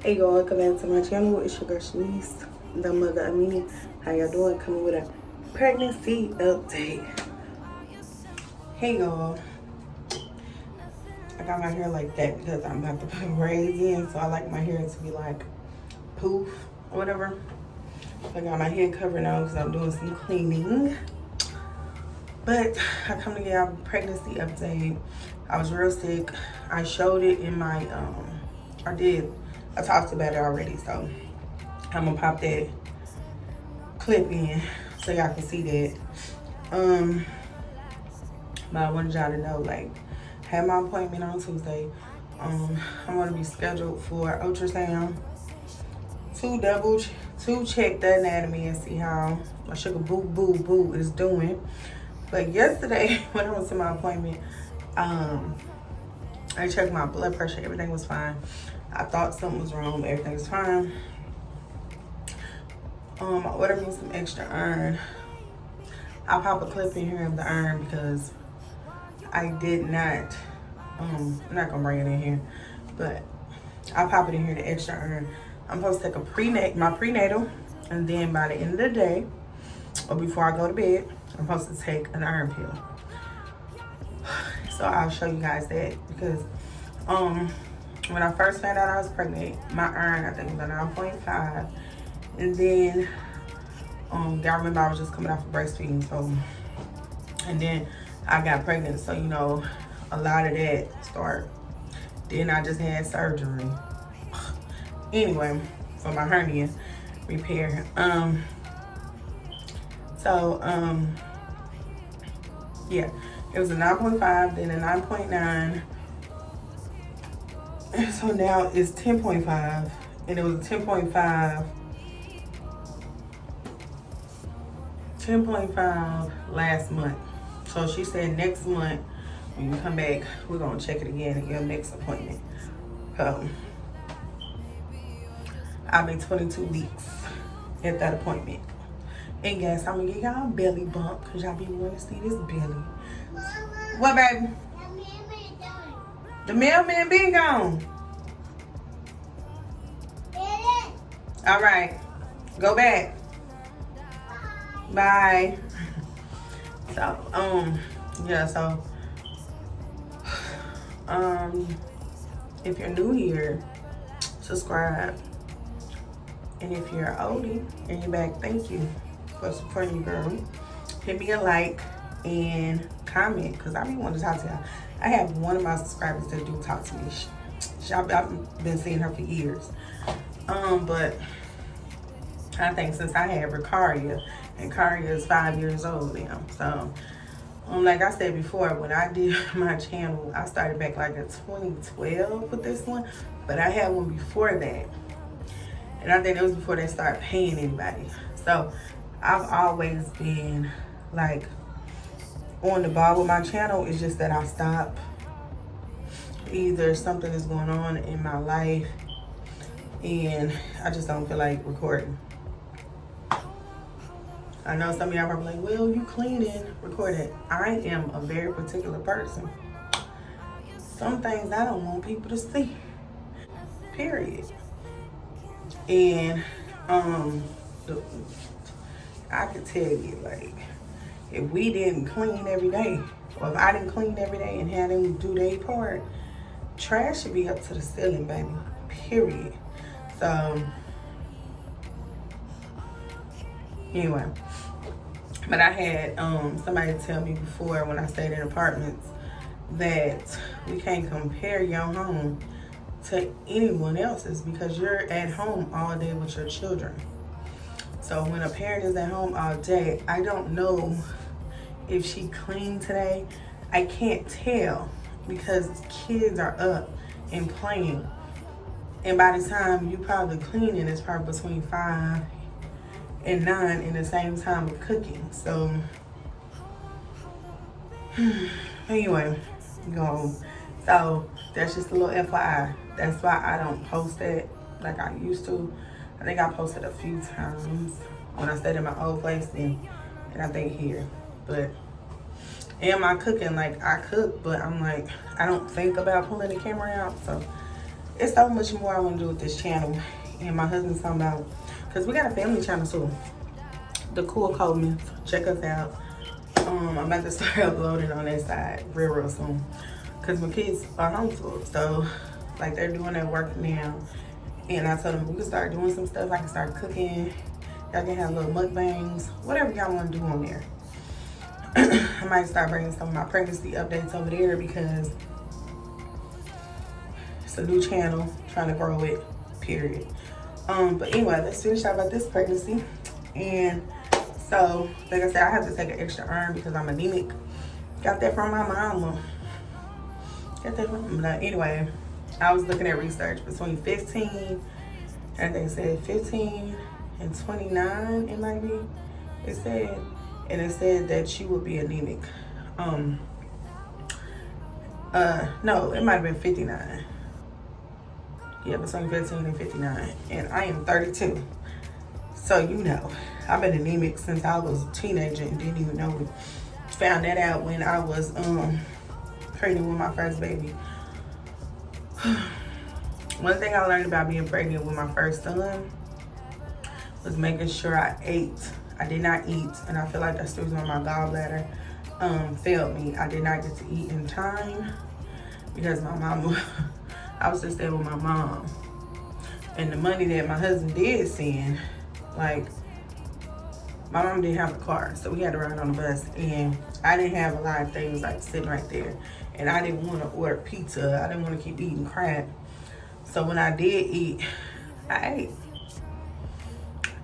Hey y'all, welcome back to my channel. It's your girl Shanice, the mother of many. How y'all doing? Coming with a pregnancy update. Hey y'all, I got my hair like that because I'm about to put braids in, so I like my hair to be like poof or whatever. I got my head covered now because I'm doing some cleaning. But I come to get a pregnancy update. I was real sick. I showed it in my I talked about it already, so I'm gonna pop that clip in so y'all can see that. But I wanted y'all to know, like, had my appointment on Tuesday. I'm gonna be scheduled for ultrasound to check the anatomy and see how my sugar boo is doing. But yesterday when I went to my appointment, I checked my blood pressure. Everything was fine. I thought something was wrong, but everything was fine. I ordered me some extra iron. I'll pop a clip in here of the iron because I did not, I'm not gonna bring it in here, but I'll pop it in here, the extra iron. I'm supposed to take my prenatal, and then by the end of the day, or before I go to bed, I'm supposed to take an iron pill. So I'll show you guys that because when I first found out I was pregnant, my iron I think was a 9.5, and then I remember I was just coming off of breastfeeding, so, and then I got pregnant, so you know a lot of that start. Then I just had surgery anyway for my hernia repair. Yeah, it was a 9.5, then a 9.9, and so now it's 10.5, and it was a 10.5 last month. So she said next month when you come back, we're gonna check it again at your next appointment. I'll be 22 weeks at that appointment. And yes, I'm gonna get y'all a belly bump because y'all be wanting to see this belly. What, baby? The mailman been gone. All right, go back. Bye. So, yeah, so, if you're new here, subscribe. And if you're oldie and you're back, thank you for supporting your girl. Hit me a like and comment because I really want to talk to y'all. I have one of my subscribers that do talk to me. I've been seeing her for years. But I think since I had Ricaria, and Karia is 5 years old now. So, like I said before, when I did my channel, I started back like in 2012 with this one, but I had one before that. And I think it was before they started paying anybody. So I've always been like on the ball with my channel. It's just that I stop. Either something is going on in my life and I just don't feel like recording. I know some of y'all probably like, well, you cleaning, recording. I am a very particular person. Some things I don't want people to see, period. And I could tell you, like, if we didn't clean every day, or if I didn't clean every day and had them do their part, trash should be up to the ceiling, baby, period. So, anyway, but I had somebody tell me before when I stayed in apartments that we can't compare your home to anyone else's because you're at home all day with your children. So when a parent is at home all day, I don't know if she cleaned today. I can't tell because kids are up and playing. And by the time you probably cleaning, it's probably between 5 and 9 in the same time of cooking. So anyway, so that's just a little FYI. That's why I don't post it like I used to. I think I posted a few times when I stayed in my old place and I think here. But my cooking, like I cook, but I'm like, I don't think about pulling the camera out. So it's so much more I want to do with this channel. And my husband's talking about, because we got a family channel too, the Cool Coleman. Check us out. I'm about to start uploading on that side real soon, because my kids are homeschooled, so like they're doing their work now. And I told them we can start doing some stuff. I can start cooking. Y'all can have little mukbangs, whatever y'all want to do on there. I might start bringing some of my pregnancy updates over there, because it's a new channel, trying to grow it, period. But anyway, let's finish out about this pregnancy. And so, like I said, I have to take an extra iron because I'm anemic. Got that from my mama. Got that from, but anyway, I was looking at research between 15, and they said 15 and 29, it might be. It said, and it said that you would be anemic. No, it might have been 59. Yeah, between 15 and 59, and I am 32. So you know, I've been anemic since I was a teenager and didn't even know it. Found that out when I was pregnant with my first baby. One thing I learned about being pregnant with my first son was making sure I ate. I did not eat, and I feel like that's the reason why my gallbladder failed me. I did not get to eat in time because my mom, I was just there with my mom. And the money that my husband did send, like, my mom didn't have a car, so we had to ride on the bus, and I didn't have a lot of things like sitting right there. And I didn't want to order pizza. I didn't want to keep eating crap. So when I did eat, I ate.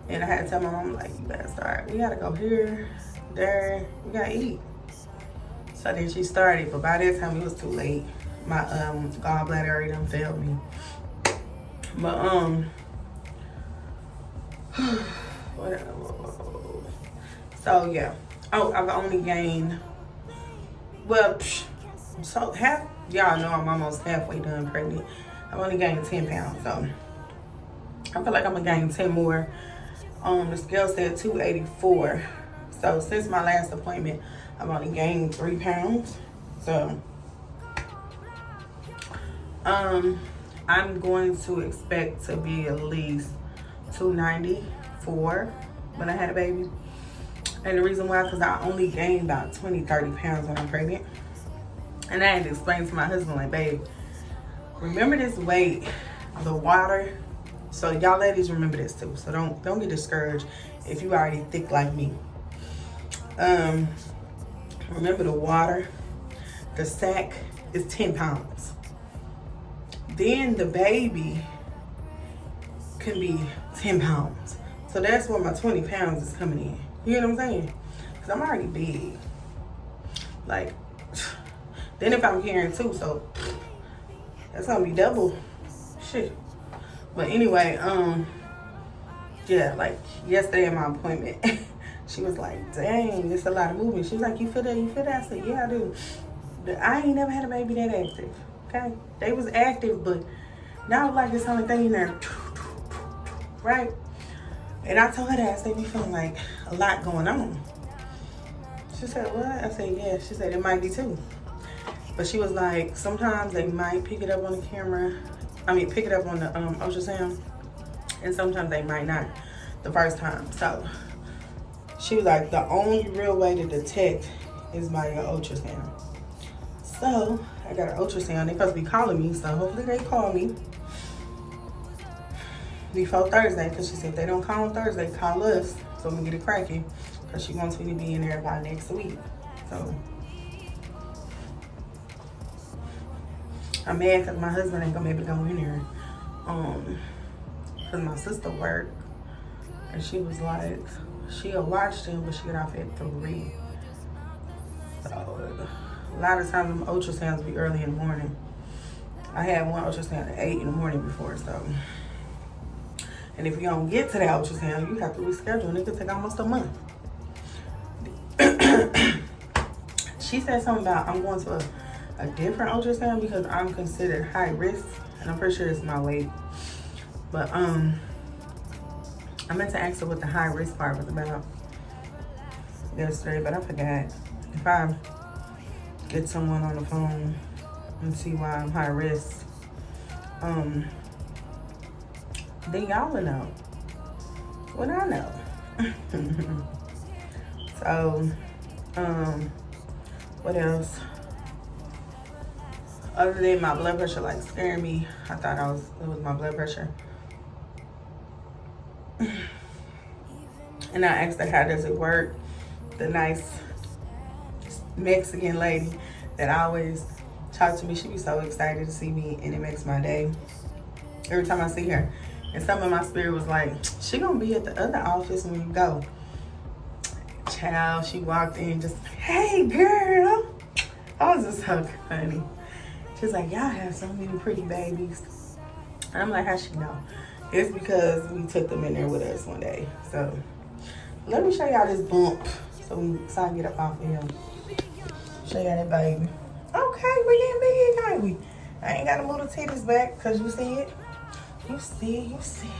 And I had to tell my mom, like, you gotta start. We gotta go here, there, we gotta eat. So then she started, but by that time it was too late. My gallbladder already done failed me. But so yeah. Oh, I've only gained, well, so half, y'all know I'm almost halfway done pregnant. I've only gained 10 pounds, so I feel like I'm gonna gain 10 more. The scale said 284. So since my last appointment, I've only gained 3 pounds. So I'm going to expect to be at least 294 when I had a baby. And the reason why, because I only gained about 20-30 pounds when I'm pregnant. And I had to explain to my husband, like, babe, remember this weight, the water. So y'all ladies remember this too. So don't get discouraged if you already thick like me. Remember the water, the sack is 10 pounds. Then the baby can be 10 pounds. So that's where my 20 pounds is coming in. You know what I'm saying? Because I'm already big. Like, then if I'm carrying 2, so that's gonna be double. Shit. But anyway, yeah, like yesterday at my appointment, she was like, dang, it's a lot of movement. She was like, you feel that? You feel that? I said, yeah, I do. I ain't never had a baby that active. Okay? They was active, but not like this only thing in there. Right? And I told her that. I said, you feeling like a lot going on. She said, what? I said, yeah. She said, it might be too. But she was like, sometimes they might pick it up on the camera. Pick it up on the ultrasound. And sometimes they might not the first time. So she was like, the only real way to detect is by your ultrasound. So I got an ultrasound. They're supposed to be calling me, so hopefully they call me before Thursday, because she said if they don't call on Thursday, call us so we can get it cracking, because she wants me to be in there by next week. So I'm mad because my husband ain't gonna be able to go in there, because my sister worked, and she was like, she'll watch them, but she get off at 3. So a lot of times them ultrasounds be early in the morning. I had one ultrasound at 8 in the morning before, so. And if you don't get to that ultrasound, you have to reschedule, and it could take almost a month. She said something about I'm going to a different ultrasound because I'm considered high risk, and I'm pretty sure it's my weight. But I meant to ask her what the high risk part was about yesterday, but I forgot. If I get someone on the phone and see why I'm high risk, then y'all will know what I know. So, what else? Other than my blood pressure like scaring me, I thought it was my blood pressure. And I asked her, how does it work? The nice Mexican lady that always talks to me, she be so excited to see me, and it makes my day every time I see her. And some of my spirit was like, she gonna be at the other office when you go. Child, she walked in just, hey girl. I was just so funny. She's like, y'all have so many pretty babies. And I'm like, how she know? It's because we took them in there with us one day. So let me show y'all this bump so I can get up off of here. Show y'all that baby. Okay, we getting big, ain't we? I ain't got a little titties back because you see it. You see it.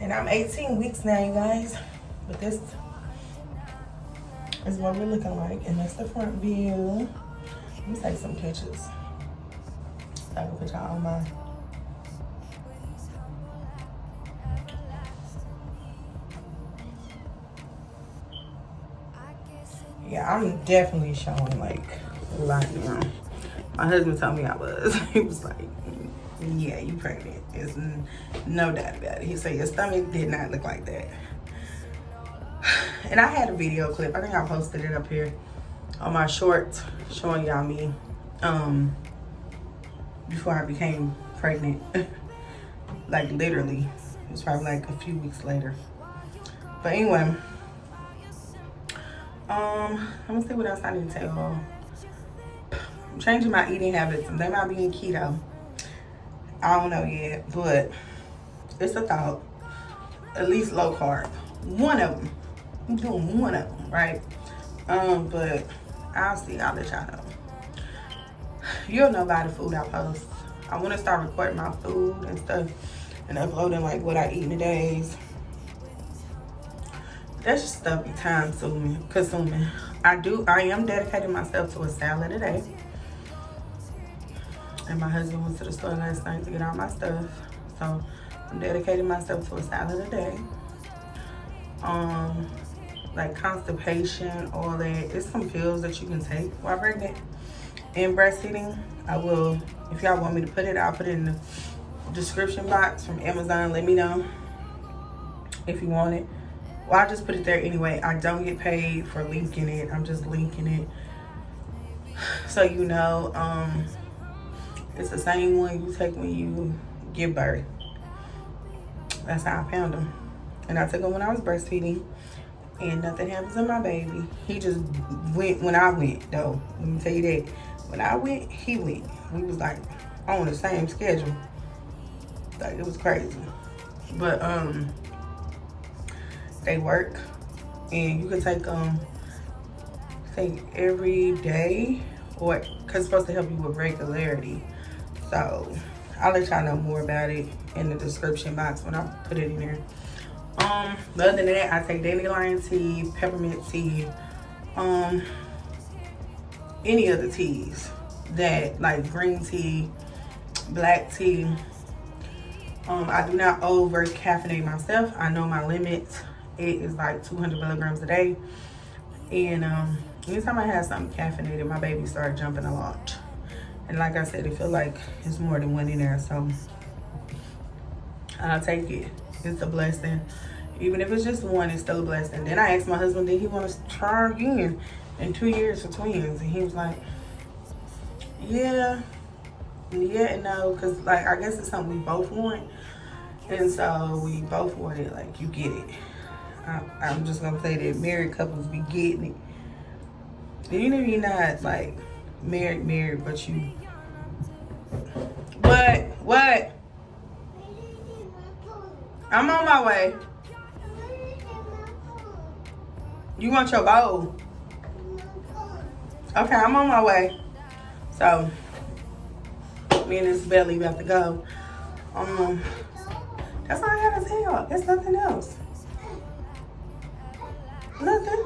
And I'm 18 weeks now, you guys. But this is what we're looking like. And that's the front view. Let me take some pictures. So I can put y'all on my... Yeah, I'm definitely showing like a lot now. My husband told me I was. He was like, yeah, you pregnant. There's no doubt about it. He said your stomach did not look like that. And I had a video clip. I think I posted it up here on my shorts showing y'all me before I became pregnant. Like literally. It was probably like a few weeks later. But anyway, let me see what else I need to tell. I'm changing my eating habits. They might be in keto. I don't know yet, but it's a thought. At least low carb. One of them. I'm doing one of them, right? But I'll see. I'll let y'all know. You'll know by the food I post. I want to start recording my food and stuff and uploading like what I eat in the days. That's just stuff be time consuming. I am dedicating myself to a salad a day. And my husband went to the store last night to get all my stuff. So I'm dedicating myself to a salad a day. Like constipation, all that. It's some pills that you can take while pregnant and breastfeeding. I will, if y'all want me to put it, I'll put it in the description box from Amazon. Let me know if you want it. Well, I just put it there anyway. I don't get paid for linking it. I'm just linking it. So you know, it's the same one you take when you give birth. That's how I found them. And I took them when I was breastfeeding. And nothing happens to my baby. He just went when I went, though. Let me tell you that. When I went, he went. We was like on the same schedule. Like, it was crazy. But, they work. And you can take them, every day. Or, because it's supposed to help you with regularity. So, I'll let y'all know more about it in the description box when I put it in there. But other than that, I take dandelion tea, peppermint tea, any of the teas that, like green tea, black tea. I do not over caffeinate myself. I know my limit. It is like 200 milligrams a day. And anytime I have something caffeinated, my baby started jumping a lot. And like I said, it feels like it's more than one in there. So I'll take it. It's a blessing. Even if it's just one, it's still a blessing. Then I asked my husband, did he want to try again in 2 years for twins? And he was like, yeah and no. Because, like, I guess it's something we both want. And so we both want it. Like, you get it. I'm just going to say that married couples be getting it. Even if you're not, like, married, but you... What? I'm on my way. You want your bowl? Okay, I'm on my way. So, me and this belly about to go. That's all I gotta tell. There's nothing else. Nothing.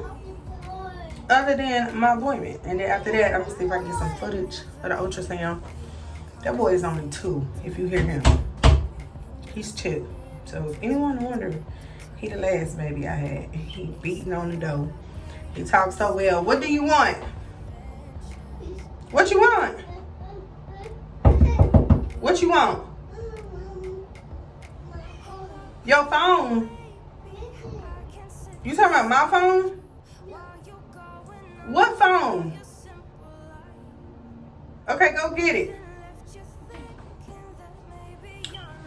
Other than my appointment. And then after that, I'm gonna see if I can get some footage of the ultrasound. That boy is only 2, if you hear him. He's 2. So if anyone wondering, he the last baby I had. He beating on the door. He talks so well. What do you want? What you want? What you want? Your phone? You talking about my phone? What phone? Okay, go get it.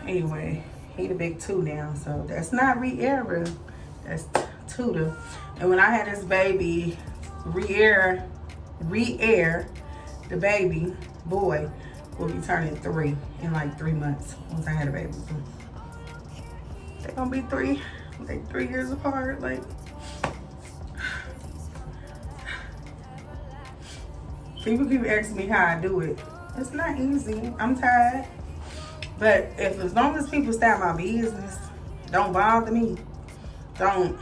Anyway, he the big 2 now, so that's not Riera. That's Tuda. And when I had this baby, Riera, the baby boy, will be turning 3 in like 3 months once I had a baby. So they're gonna be 3, like 3 years apart. Like, people keep asking me how I do it. It's not easy. I'm tired. But as long as people stay out my business, don't bother me. Don't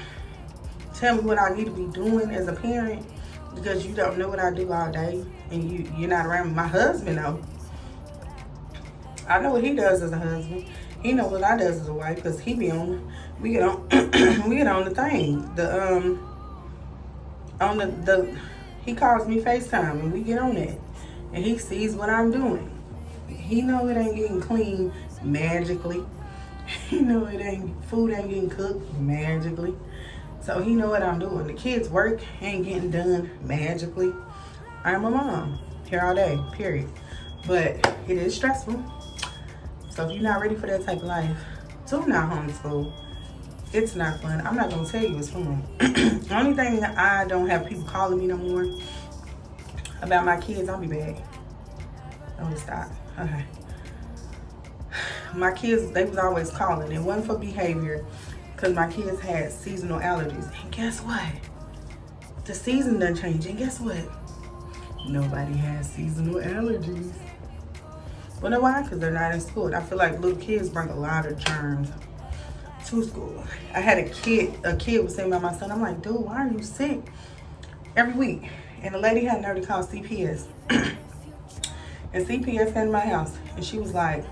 tell me what I need to be doing as a parent, because you don't know what I do all day and you're not around me. My husband though. I know what he does as a husband. He know what I does as a wife, because we get on we get on the thing. He calls me FaceTime and we get on it. And he sees what I'm doing. He know it ain't getting clean magically. He know food ain't getting cooked magically. So he know what I'm doing. The kids' work ain't getting done magically. I'm a mom here all day, period. But it is stressful. So if you're not ready for that type of life, do not homeschool. It's not fun. I'm not gonna tell you it's fun. The only thing that I don't have people calling me no more about my kids, I'll be back. Oh, stop. Okay. My kids, they was always calling. It wasn't for behavior, because my kids had seasonal allergies. And guess what? The season done changed. And guess what? Nobody has seasonal allergies. Well, know why? Because they're not in school. I feel like little kids bring a lot of germs to school. I had a kid was saying about my son, I'm like, dude, why are you sick every week? And the lady had nerve to call CPS. And CPS came to my house, and she was like,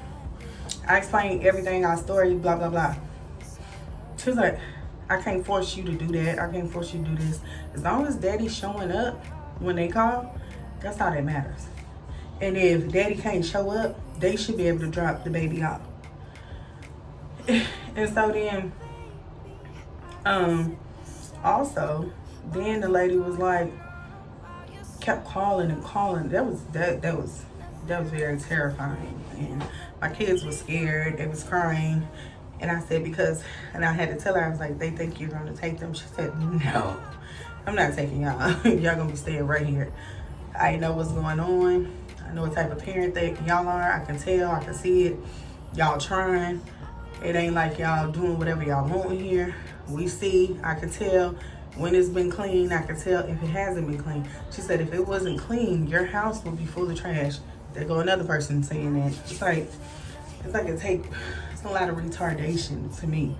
I explained everything, our story, blah, blah, blah. She was like, I can't force you to do that. I can't force you to do this. As long as daddy's showing up when they call, that's all that matters. And if daddy can't show up, they should be able to drop the baby off. And so then, also, then the lady was like, kept calling and calling. That was very terrifying. And my kids were scared. They was crying. And I said, and I had to tell her, I was like, they think you're going to take them. She said, no, I'm not taking y'all. Y'all going to be staying right here. I know what's going on. I know what type of parent that y'all are. I can tell. I can see it. Y'all trying. It ain't like y'all doing whatever y'all want here. We see. I can tell when it's been clean. I can tell if it hasn't been clean. She said, if it wasn't clean, your house would be full of trash. There go another person saying that. It's like it's a lot of retardation to me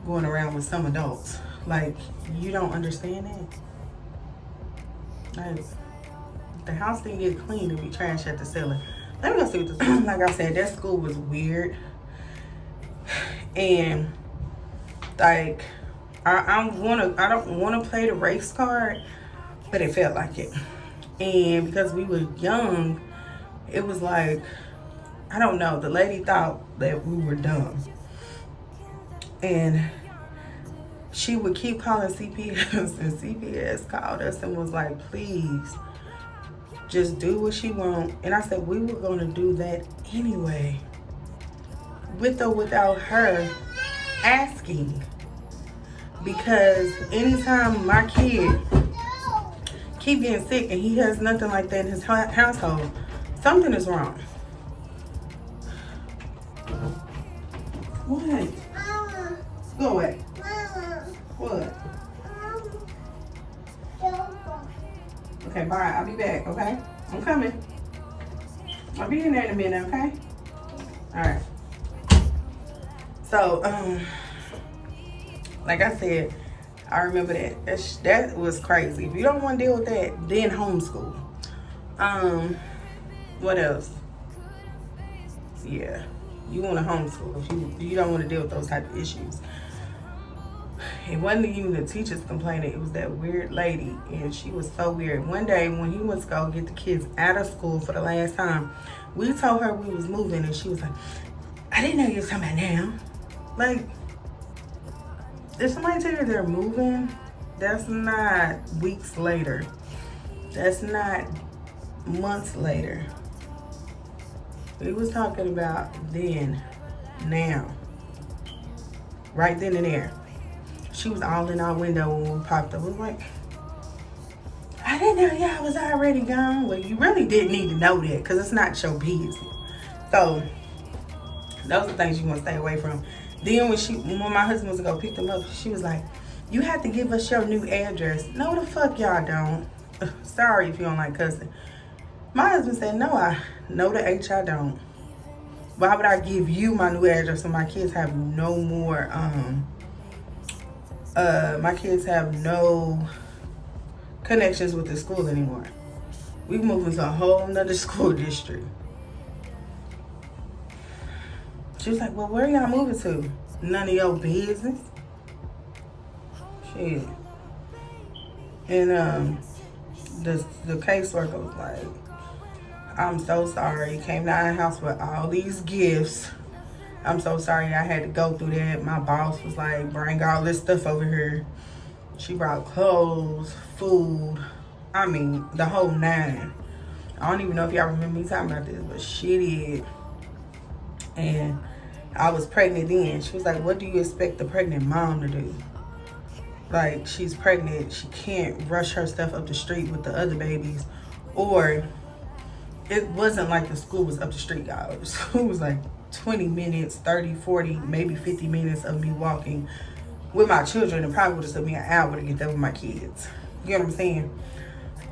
going around with some adults. Like, you don't understand that? Like, the house didn't get clean to be trash at the cellar. Let me go see what this is. Like I said, that school was weird. And like, I don't wanna play the race card, but it felt like it. And because we were young, it was like, I don't know, the lady thought that we were dumb. And she would keep calling CPS, and CPS called us and was like, please, just do what she wants. And I said, we were gonna do that anyway, with or without her asking. Because anytime my kid keep getting sick and he has nothing like that in his household, something is wrong. What? Go away. What? Okay, bye. I'll be back, okay? I'm coming. I'll be in there in a minute, okay? Alright. So, like I said, I remember that was crazy. If you don't want to deal with that, then homeschool. What else? yeah, you want to homeschool if you don't want to deal with those type of issues. It wasn't even the teachers complaining. It was that weird lady, and she was so weird. One day when he went to go get the kids out of school for the last time, we told her we was moving, and she was like, I didn't know you was talking about now. Like, if somebody tell you they're moving, that's not weeks later. That's not months later. We was talking about then, now. Right then and there. She was all in our window when we popped up. We was like, I didn't know y'all was already gone. Well, you really didn't need to know that because it's not your business. So, those are things you want to stay away from. Then when my husband was going to go pick them up, she was like, you have to give us your new address. No, the fuck y'all don't. Sorry if you don't like cussing. My husband said, no, I know the H I don't. Why would I give you my new address when my kids have no more, my kids have no connections with the school anymore. We moved into a whole nother school district. She was like, well, where y'all moving to? None of your business. Shit. And the caseworker was like, I'm so sorry. Came to our house with all these gifts. I'm so sorry I had to go through that. My boss was like, bring all this stuff over here. She brought clothes, food. I mean, the whole nine. I don't even know if y'all remember me talking about this, but she did. And I was pregnant then. She was like, what do you expect the pregnant mom to do? Like, she's pregnant. She can't rush her stuff up the street with the other babies. Or, it wasn't like the school was up the street, y'all. The school was like 20 minutes, 30, 40, maybe 50 minutes of me walking with my children. It probably would have took me an hour to get there with my kids. You know what I'm saying?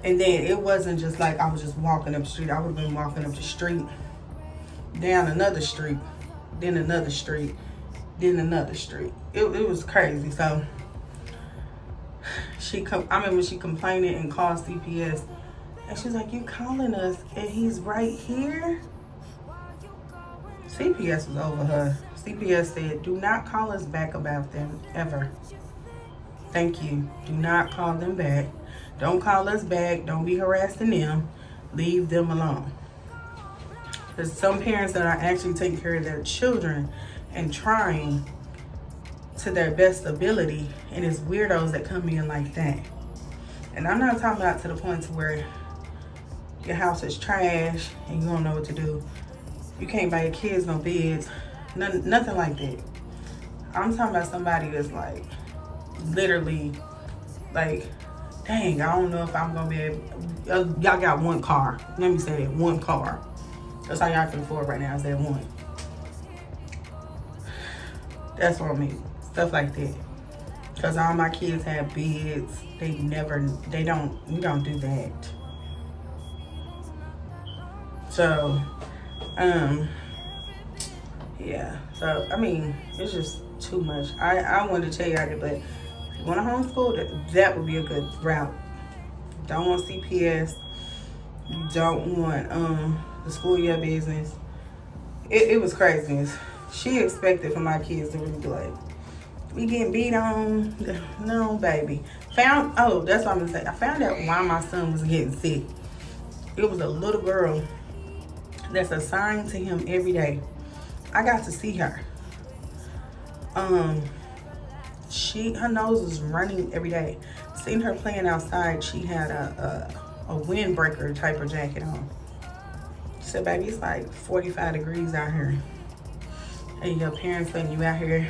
And then it wasn't just like I was just walking up the street. I would have been walking up the street, down another street, then another street, then another street. It was crazy. So I remember she complaining and called CPS. And she's like, you calling us and he's right here? CPS was over her. CPS said, do not call us back about them ever. Thank you. Do not call them back. Don't call us back. Don't be harassing them. Leave them alone. There's some parents that are actually taking care of their children and trying to their best ability, and it's weirdos that come in like that. And I'm not talking about to the point to where your house is trash and you don't know what to do. You can't buy your kids no beds. Nothing like that. I'm talking about somebody that's like literally like, dang, I don't know if I'm gonna be able. Y'all got one car. Let me say that, one car. That's all y'all can afford right now is that one. That's what I mean. Stuff like that. Cause all my kids have beds. We don't do that. So, yeah. So, I mean, it's just too much. I wanted to tell y'all that, but if you want to homeschool, that would be a good route. Don't want CPS. You don't want the school your business. It was craziness. She expected for my kids to really be like, we getting beat on. No, baby. That's what I'm gonna say. I found out why my son was getting sick. It was a little girl that's assigned to him every day. I got to see her. Her nose was running every day. Seen her playing outside. She had a windbreaker type of jacket on. She said, baby, it's like 45 degrees out here. And your parents letting you out here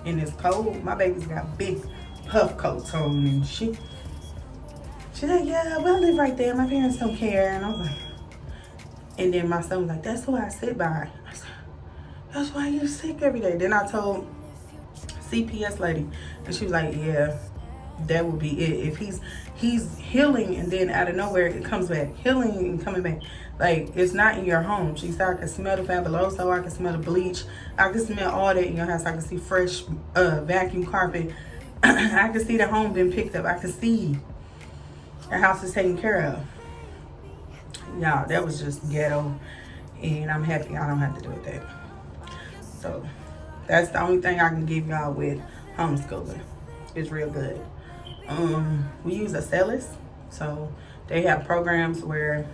in this cold. My baby's got big puff coats on, and she's like, yeah, well, I live right there. My parents don't care. And I was like, and then my son was like, that's who I sit by. I said, that's why you're sick every day. Then I told CPS lady, and she was like, yeah, that would be it. If he's healing and then out of nowhere it comes back, healing and coming back. Like, it's not in your home. She said, I can smell the fabuloso, I can smell the bleach, I can smell all that in your house. I can see fresh vacuum carpet. I can see the home being picked up. I can see your house is taken care of. Y'all, that was just ghetto. and I'm happy I don't have to do that. So that's the only thing I can give y'all with homeschooling. It's real good. We use a Celis, so they have programs where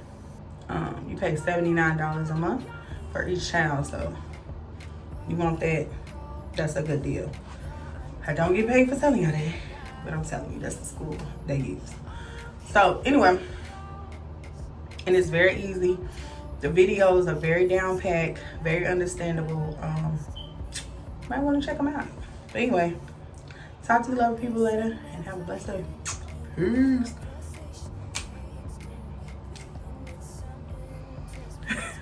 you pay $79 a month for each child. So you want that, that's a good deal. I don't get paid for selling you that, but I'm telling you, that's the school they use. So anyway, and it's very easy. The videos are very down packed, very understandable. Might want to check them out. But anyway, talk to the lovely people later and have a blessed day. Peace.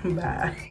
Bye.